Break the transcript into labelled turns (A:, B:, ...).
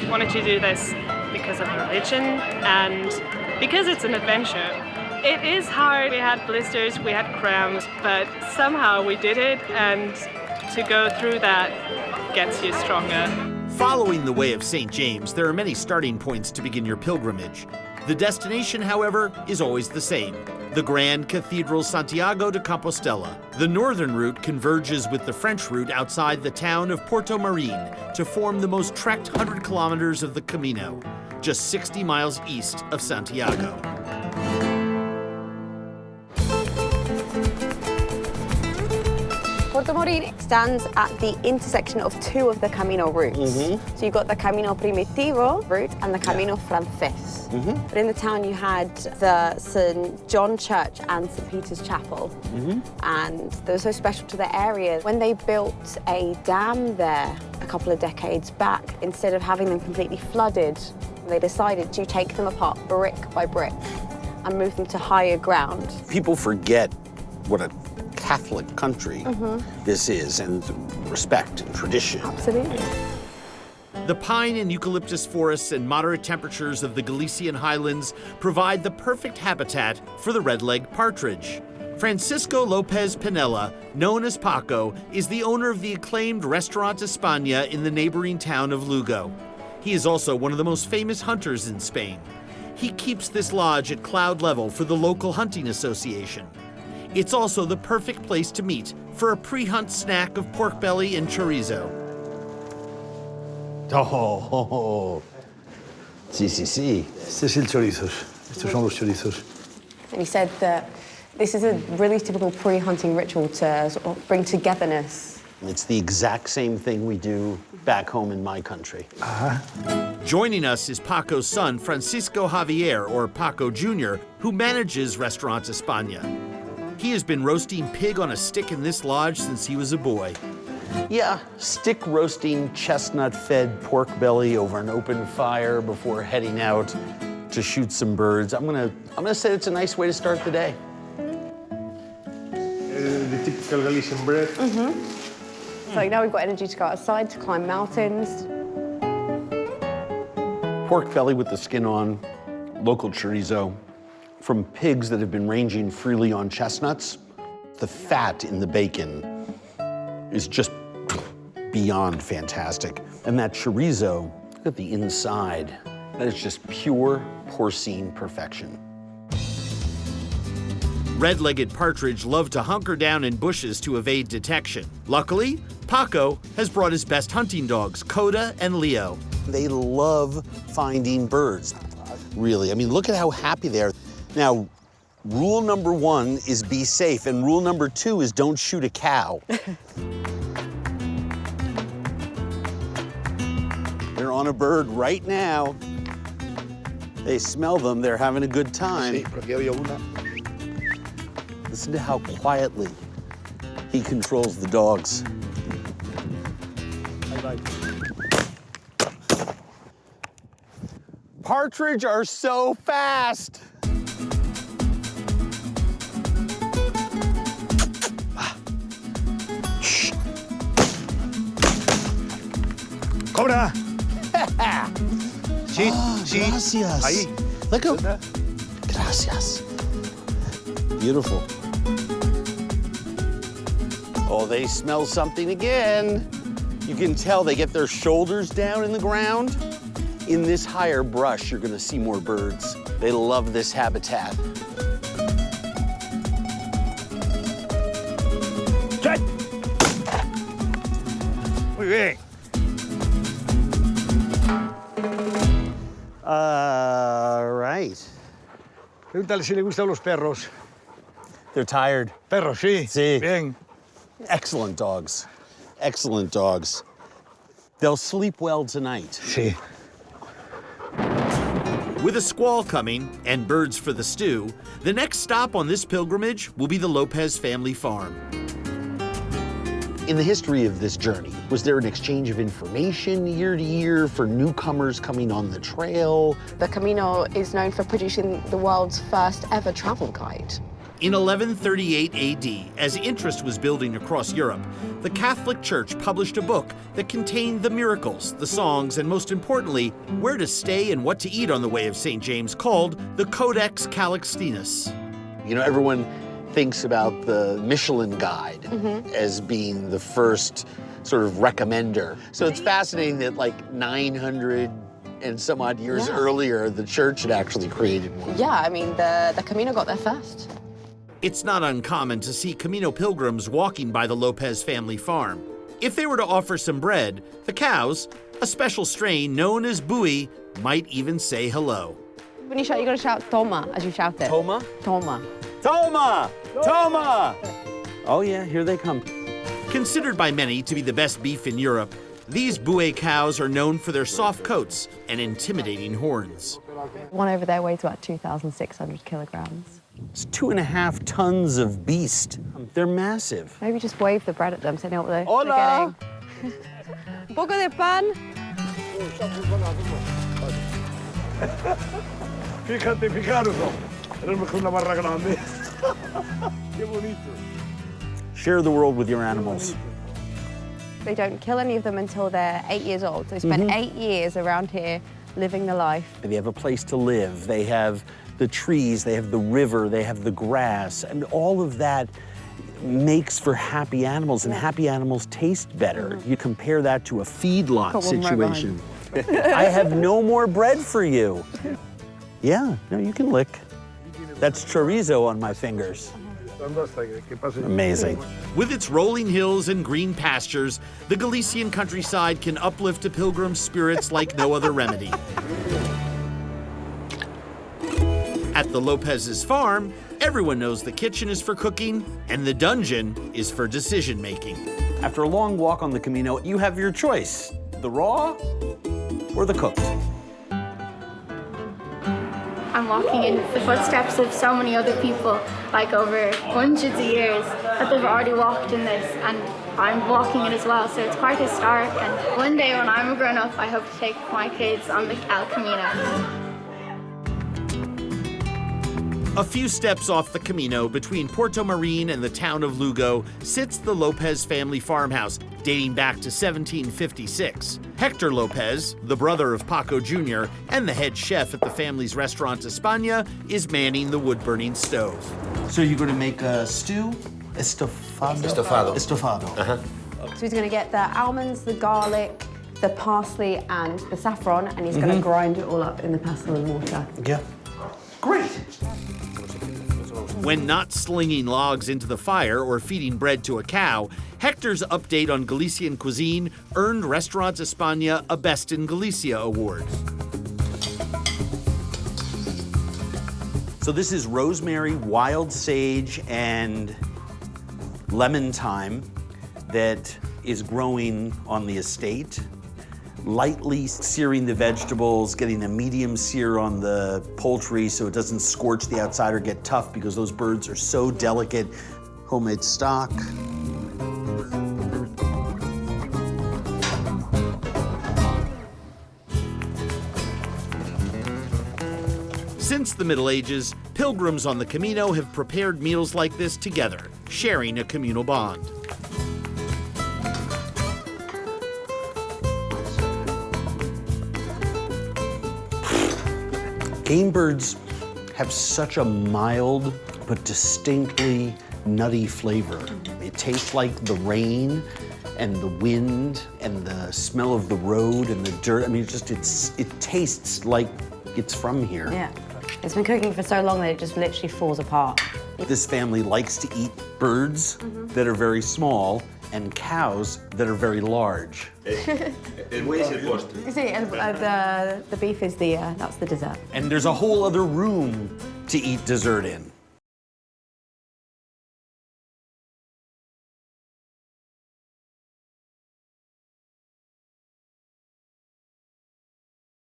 A: wanted to do this because of religion and because it's an adventure. It is hard. We had blisters, we had cramps, but somehow we did it, and to go through that gets you stronger.
B: Following the way of St. James, there are many starting points to begin your pilgrimage. The destination, however, is always the same: the Grand Cathedral Santiago de Compostela. The northern route converges with the French route outside the town of Porto Marine to form the most trekked 100 kilometers of the Camino, just 60 miles east of Santiago.
C: Porto Marine stands at the intersection of two of the Camino routes. So you've got the Camino Primitivo route and the Camino Frances. But in the town you had the St. John Church and St. Peter's Chapel. And they were so special to the area. When they built a dam there a couple of decades back, instead of having them completely flooded, they decided to take them apart brick by brick and move them to higher ground.
D: People forget what a Catholic country this is, and respect and tradition.
C: Absolutely.
B: The pine and eucalyptus forests and moderate temperatures of the Galician highlands provide the perfect habitat for the red-legged partridge. Francisco Lopez Penela, known as Paco, is the owner of the acclaimed Restaurant España in the neighboring town of Lugo. He is also one of the most famous hunters in Spain. He keeps this lodge at cloud level for the local hunting association. It's also the perfect place to meet for a pre-hunt snack of pork belly and chorizo.
D: Oh, sí, sí, sí.
E: Este es el chorizos. Estos son los chorizos.
C: And he said that this is a really typical pre-hunting ritual to sort of bring togetherness.
D: It's the exact same thing we do back home in my country.
B: Joining us is Paco's son, Francisco Javier, or Paco Jr., who manages Restaurant España. He has been roasting pig on a stick in this lodge since he was a boy.
D: Yeah, stick roasting chestnut-fed pork belly over an open fire before heading out to shoot some birds. I'm gonna say it's a nice way to start the day.
E: The typical Galician bread.
C: So now we've got energy to go outside, to climb mountains.
D: Pork belly with the skin on, local chorizo, from pigs that have been ranging freely on chestnuts. The fat in the bacon is just beyond fantastic. And that chorizo, look at the inside. That is just pure porcine perfection.
B: Red-legged partridge love to hunker down in bushes to evade detection. Luckily, Paco has brought his best hunting dogs, Coda and Leo.
D: They love finding birds, really. I mean, look at how happy they are. Now, rule number 1 is be safe, and rule number 2 is don't shoot a cow. They're on a bird right now. They smell them, they're having a good time.
E: Sí, por aquí había una.
D: Listen to how quietly he controls the dogs. Partridge are so fast.
E: ¡Cobra! Sí, sí.
D: Gracias.
E: Ahí.
D: Let go. Gracias. Beautiful. Oh, they smell something again. You can tell they get their shoulders down in the ground. In this higher brush, you're gonna see more birds. They love this habitat.
E: Muy bien.
D: Right.
E: Pregúntale si le gustan los perros.
D: They're tired.
E: Perros, sí.
D: Sí.
E: Bien.
D: Excellent dogs. Excellent dogs. They'll sleep well tonight.
E: Sí.
B: With a squall coming and birds for the stew, the next stop on this pilgrimage will be the Lopez family farm.
D: In the history of this journey, was there an exchange of information year to year for newcomers coming on the trail?
C: The Camino is known for producing the world's first ever travel guide.
B: In 1138 AD, as interest was building across Europe, the Catholic Church published a book that contained the miracles, the songs, and most importantly, where to stay and what to eat on the Way of St. James, called the Codex Calixtinus.
D: You know, everyone thinks about the Michelin Guide as being the first sort of recommender. So it's fascinating that like 900 and some odd years earlier, the church had actually created one.
C: Yeah, I mean, the Camino got there first.
B: It's not uncommon to see Camino pilgrims walking by the Lopez family farm. If they were to offer some bread, the cows, a special strain known as buey, might even say hello.
C: When you shout, you gotta shout "Toma" as you shout it.
D: Toma?
C: Toma.
D: Toma! Toma! Oh yeah, here they come.
B: Considered by many to be the best beef in Europe, these buey cows are known for their soft coats and intimidating horns.
C: One over there weighs about 2,600 kilograms.
D: It's 2.5 tons of beast. They're massive.
C: Maybe just wave the bread at them so they know what they're
D: Hola!
C: getting. Un poco de pan.
E: Fíjate, fijaros, tenemos mejor una barra grande. Qué bonito.
D: Share the world with your animals.
C: They don't kill any of them until they're 8 years old. So they spend 8 years around here living the life.
D: They have a place to live. They have the trees, they have the river, they have the grass, and all of that makes for happy animals, and happy animals taste better. You compare that to a feedlot situation. I have no more bread for you. Yeah, no, you can lick. That's chorizo on my fingers. Amazing.
B: With its rolling hills and green pastures, the Galician countryside can uplift a pilgrim's spirits like no other remedy. At the Lopez's farm, everyone knows the kitchen is for cooking and the dungeon is for decision-making.
D: After a long walk on the Camino, you have your choice, the raw or the cooked.
F: I'm walking in the footsteps of so many other people, like over hundreds of years that they've already walked in this, and I'm walking it as well, so it's quite historic. And one day when I'm a grown-up, I hope to take my kids on the El Camino.
B: A few steps off the Camino between Puerto Marin and the town of Lugo sits the Lopez family farmhouse, dating back to 1756. Hector Lopez, the brother of Paco Jr. and the head chef at the family's restaurant España, is manning the wood-burning stove.
D: So you're going to make a stew? Estofado? Estofado.
C: So he's gonna get the almonds, the garlic, the parsley, and the saffron, and he's gonna grind it all up in the pestle and mortar.
D: Yeah. Great.
B: When not slinging logs into the fire or feeding bread to a cow, Hector's update on Galician cuisine earned Restaurant España a Best in Galicia award.
D: So this is rosemary, wild sage, and lemon thyme that is growing on the estate. Lightly searing the vegetables, getting a medium sear on the poultry so it doesn't scorch the outside or get tough because those birds are so delicate. Homemade stock.
B: Since the Middle Ages, pilgrims on the Camino have prepared meals like this together, sharing a communal bond.
D: Game birds have such a mild but distinctly nutty flavor. It tastes like the rain and the wind and the smell of the road and the dirt. I mean, it tastes like it's from here.
C: Yeah. It's been cooking for so long that it just literally falls apart.
D: This family likes to eat birds that are very small and cows that are very large.
C: You see, the beef is that's the dessert.
D: And there's a whole other room to eat dessert in.